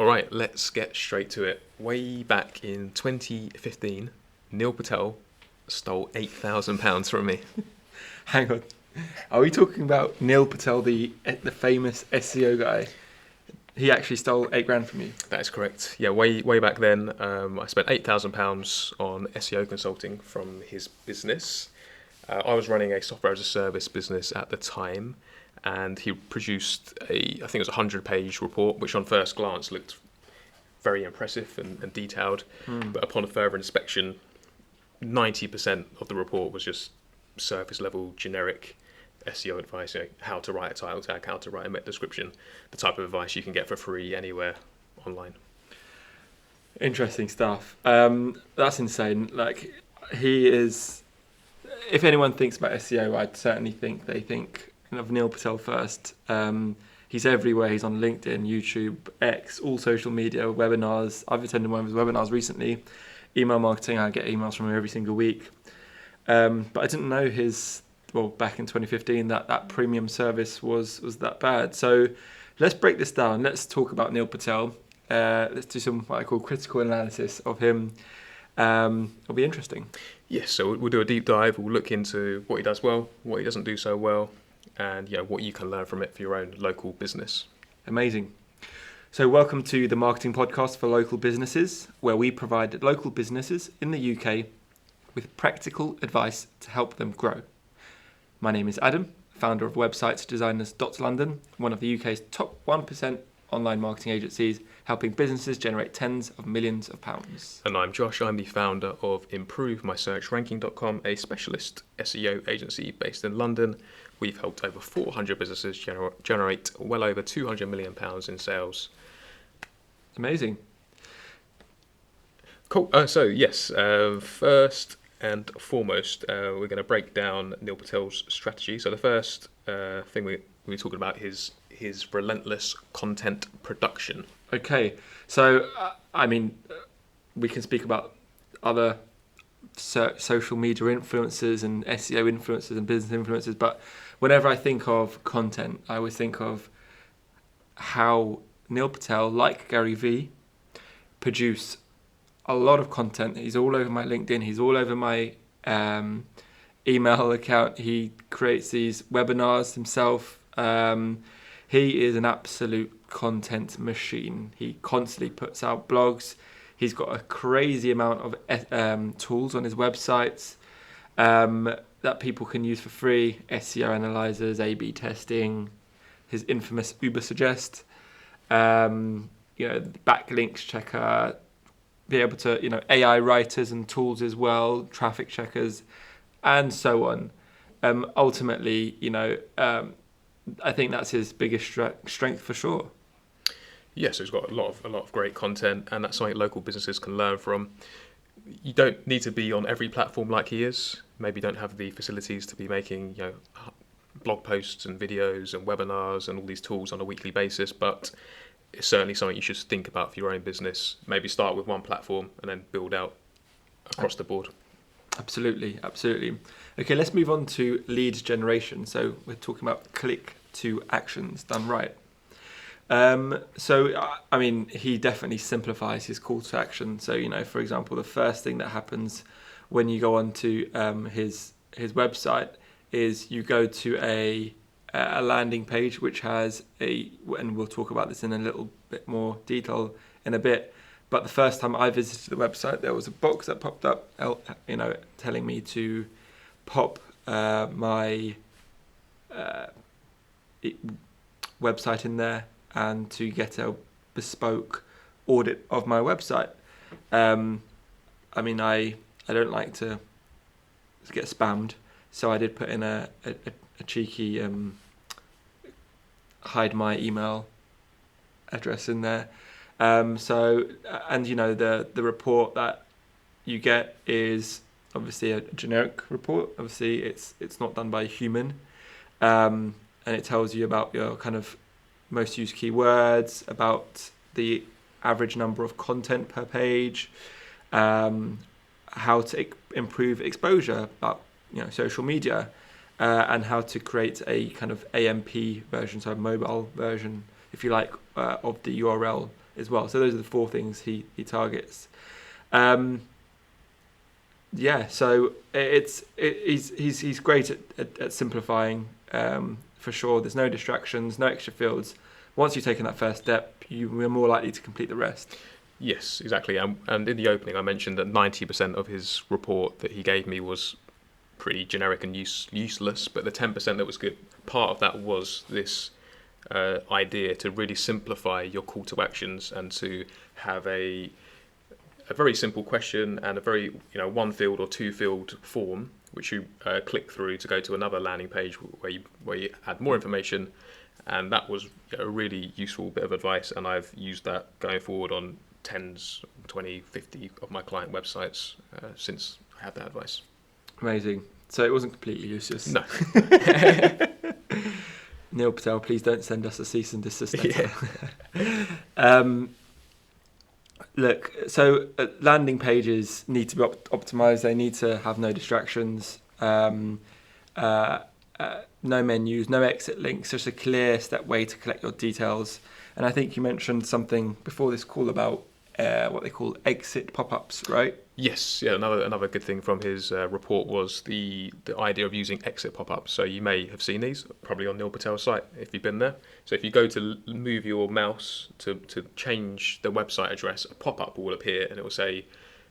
All right, let's get straight to it. Way back in 2015, Neil Patel stole £8,000 from me. Hang on. Are we talking about Neil Patel, the famous SEO guy? He actually stole £8,000 from you. That is correct. Yeah, way back then, I spent £8,000 on SEO consulting from his business. I was running a software as a service business at the time, and he produced I think it was a 100-page report, which on first glance looked very impressive and detailed. But upon a further inspection, 90% of the report was just surface level generic SEO advice, how to write a title tag, how to write a meta description, the type of advice you can get for free anywhere online. Interesting stuff. That's insane. Like, he is... If anyone thinks about SEO, I'd certainly think they think of Neil Patel first. He's everywhere. He's on LinkedIn, YouTube, X, all social media, webinars. I've attended one of his webinars recently. Email marketing, I get emails from him every single week. But I didn't know back in 2015, that premium service was that bad. So let's break this down. Let's talk about Neil Patel. Let's do some what I call critical analysis of him. It'll be interesting. Yes, so we'll do a deep dive. We'll look into what he does well, what he doesn't do so well, and what you can learn from it for your own local business. Amazing. So welcome to the Marketing Podcast for Local Businesses, where we provide local businesses in the UK with practical advice to help them grow. My name is Adam, founder of websitesdesigners.london, one of the UK's top 1% online marketing agencies, helping businesses generate tens of millions of pounds. And I'm Josh, I'm the founder of ImproveMySearchRanking.com, a specialist SEO agency based in London. We've helped over 400 businesses generate well over £200 million in sales. Amazing. Cool. First and foremost, we're going to break down Neil Patel's strategy. So the first thing we're talking about is his relentless content production. Okay, so we can speak about other social media influencers and SEO influencers and business influencers, but whenever I think of content, I always think of how Neil Patel, like Gary Vee, produce a lot of content. He's all over my LinkedIn, he's all over my email account, he creates these webinars himself. He is an absolute content machine. He constantly puts out blogs. He's got a crazy amount of tools on his websites that people can use for free. SEO analyzers, A/B testing, his infamous Uber Suggest, backlinks checker, be able to, AI writers and tools as well, traffic checkers, and so on. Ultimately, I think that's his biggest strength for sure. Yes, he's got a lot of great content, and that's something local businesses can learn from. You don't need to be on every platform like he is. Maybe you don't have the facilities to be making, blog posts and videos and webinars and all these tools on a weekly basis, but it's certainly something you should think about for your own business. Maybe start with one platform and then build out across the board. Absolutely. Okay, let's move on to lead generation. So we're talking about click to actions done right. He definitely simplifies his call to action. So, for example, the first thing that happens when you go onto his website is you go to a landing page which has and we'll talk about this in a little bit more detail in a bit, but the first time I visited the website, there was a box that popped up, telling me to pop my website in there and to get a bespoke audit of my website. I don't like to get spammed, so I did put in a cheeky hide my email address in there. The report that you get is obviously a generic report. Obviously, it's not done by a human, and it tells you about your kind of most used keywords, about the average number of content per page, how to improve exposure, about social media, and how to create a kind of AMP version, so a mobile version, if you like, of the URL as well. So those are the 4 things he targets. So he's great at simplifying, for sure. There's no distractions, no extra fields. Once you've taken that first step, you are more likely to complete the rest. Yes, exactly. And in the opening, I mentioned that 90% of his report that he gave me was pretty generic and useless, but the 10% that was good, part of that was this idea to really simplify your call to actions and to have a very simple question and a very 1 field or 2 field form which you click through to go to another landing page where you add more information. And that was a really useful bit of advice, and I've used that going forward on 10s, 20, 50 of my client websites since I had that advice. Amazing. So it wasn't completely useless. No. Neil Patel, please don't send us a cease and desist letter. Yeah. Look, so landing pages need to be optimized. They need to have no distractions, no menus, no exit links. Just a clear step way to collect your details. And I think you mentioned something before this call about what they call exit pop-ups, right? Yes, yeah. Another good thing from his report was the idea of using exit pop-ups. So you may have seen these probably on Neil Patel's site if you've been there. So if you go to move your mouse to change the website address, a pop-up will appear and it will say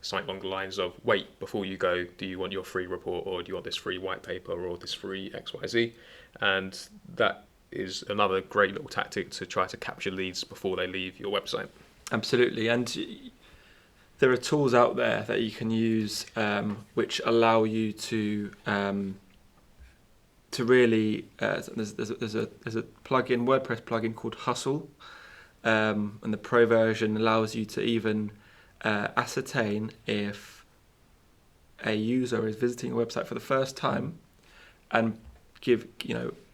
something along the lines of, "Wait, before you go, do you want your free report, or do you want this free white paper, or this free XYZ?" And that is another great little tactic to try to capture leads before they leave your website. Absolutely, and there are tools out there that you can use which allow you to really. There's a plugin, WordPress plugin called Hustle, and the Pro version allows you to even ascertain if a user is visiting a website for the first time, and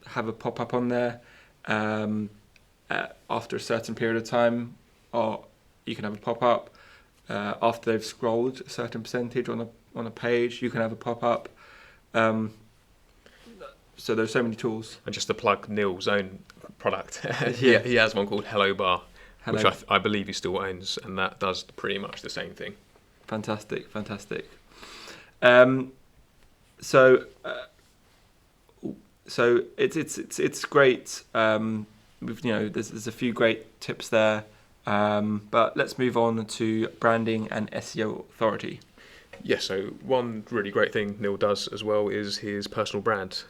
have a pop up on there after a certain period of time. Or you can have a pop-up after they've scrolled a certain percentage on a page. You can have a pop-up. So there's so many tools. And just to plug Neil's own product, Yeah. he has one called Hello Bar, Hello. which I believe he still owns, and that does pretty much the same thing. Fantastic. So it's great. There's a few great tips there. But let's move on to branding and SEO authority. Yes, so one really great thing Neil does as well is his personal brand.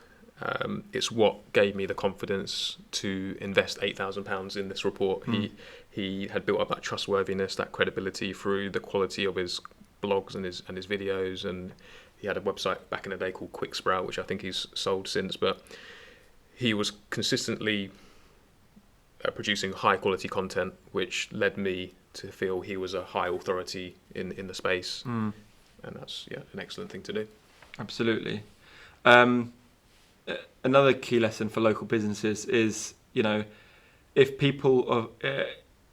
It's what gave me the confidence to invest £8,000 in this report. He had built up that trustworthiness, that credibility through the quality of his blogs and his videos, and he had a website back in the day called Quick Sprout, which I think he's sold since, but he was consistently producing high quality content, which led me to feel he was a high authority in the space. And that's an excellent thing to do. Absolutely. Another key lesson for local businesses is, if people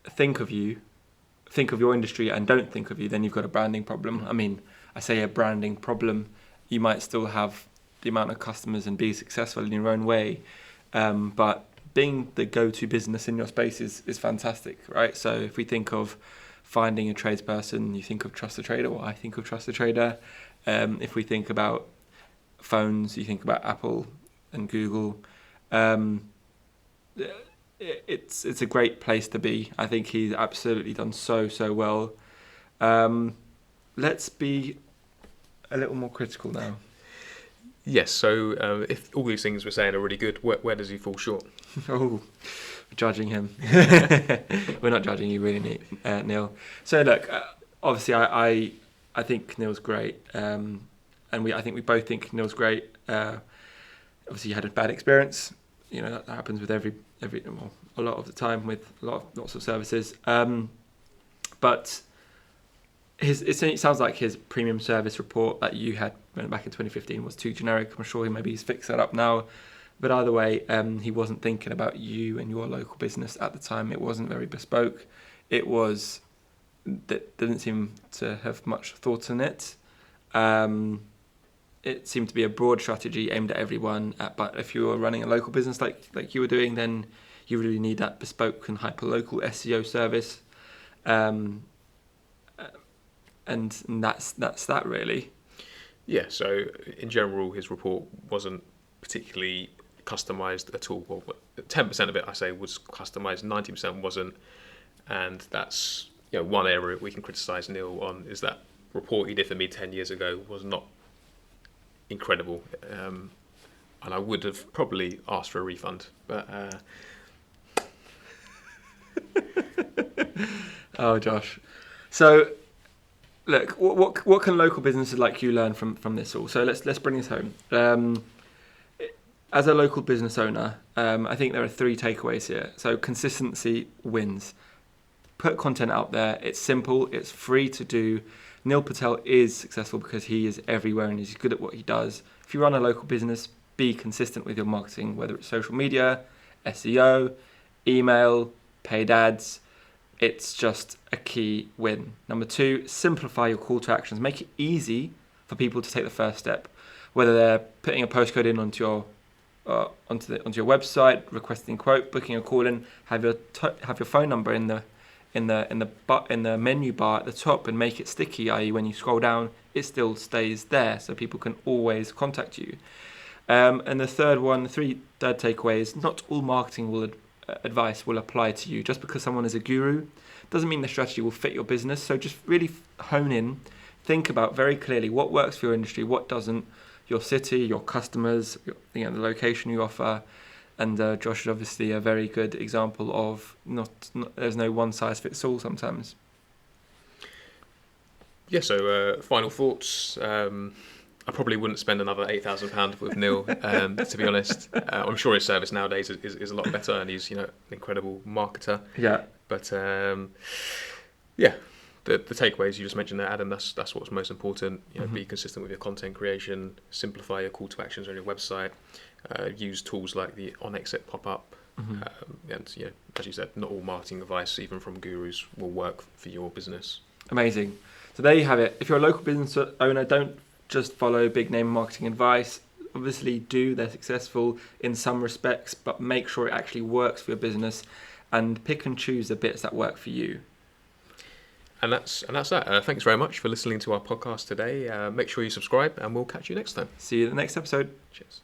think of your industry and don't think of you, then you've got a branding problem. I mean, I say a branding problem, you might still have the amount of customers and be successful in your own way, but being the go-to business in your space is fantastic, right? So if we think of finding a tradesperson, you think of Trust the Trader, or I think of Trust the Trader. If we think about phones, you think about Apple and Google. It's a great place to be. I think he's absolutely done so well. Let's be a little more critical now. Yes, so if all these things we're saying are really good, where does he fall short? Oh, we're judging him. We're not judging you, really, Neil. So look, obviously, I think Neil's great, and I think we both think Neil's great. Obviously, you had a bad experience. That happens with a lot of the time with lots of services. But it sounds like his premium service report that you had back in 2015 was too generic. I'm sure he's fixed that up now. But either way, he wasn't thinking about you and your local business at the time. It wasn't very bespoke. That didn't seem to have much thought in it. It seemed to be a broad strategy aimed at everyone. But if you were running a local business like you were doing, then you really need that bespoke and hyper-local SEO service. And that's that really. Yeah, so in general, his report wasn't particularly customized at all. Well, 10% of it, I say, was customized, 90% wasn't. And that's one area we can criticize Neil on, is that report he did for me 10 years ago was not incredible. And I would have probably asked for a refund. But Oh, Josh. So, look, what can local businesses like you learn from this all? So let's bring this home. As a local business owner, I think there are 3 takeaways here. So consistency wins. Put content out there. It's simple. It's free to do. Neil Patel is successful because he is everywhere and he's good at what he does. If you run a local business, be consistent with your marketing, whether it's social media, SEO, email, paid ads. It's just a key win. Number 2, simplify your call to actions. Make it easy for people to take the first step, whether they're putting a postcode in onto your website, requesting a quote, booking a call in, have your phone number in the menu bar at the top, and make it sticky, i.e. when you scroll down, it still stays there, so people can always contact you. And the third takeaway is not all marketing advice will apply to you. Just because someone is a guru doesn't mean the strategy will fit your business. So just really hone in, think about very clearly what works for your industry, what doesn't, your city, your customers, the location you offer. And Josh is obviously a very good example of not there's no one size fits all sometimes. Yeah, so final thoughts. I probably wouldn't spend another £8,000 with Neil, to be honest. I'm sure his service nowadays is a lot better, and he's an incredible marketer. Yeah. But yeah, the takeaways you just mentioned there, Adam, that's what's most important. Be consistent with your content creation, simplify your call to actions on your website, use tools like the on exit pop-up, and as you said, not all marketing advice, even from gurus, will work for your business. Amazing. So there you have it. If you're a local business owner, don't just follow big name marketing advice. Obviously they're successful in some respects, but make sure it actually works for your business, and pick and choose the bits that work for you. And that's that. Thanks very much for listening to our podcast today. Make sure you subscribe, and we'll catch you next time. See you in the next episode. Cheers.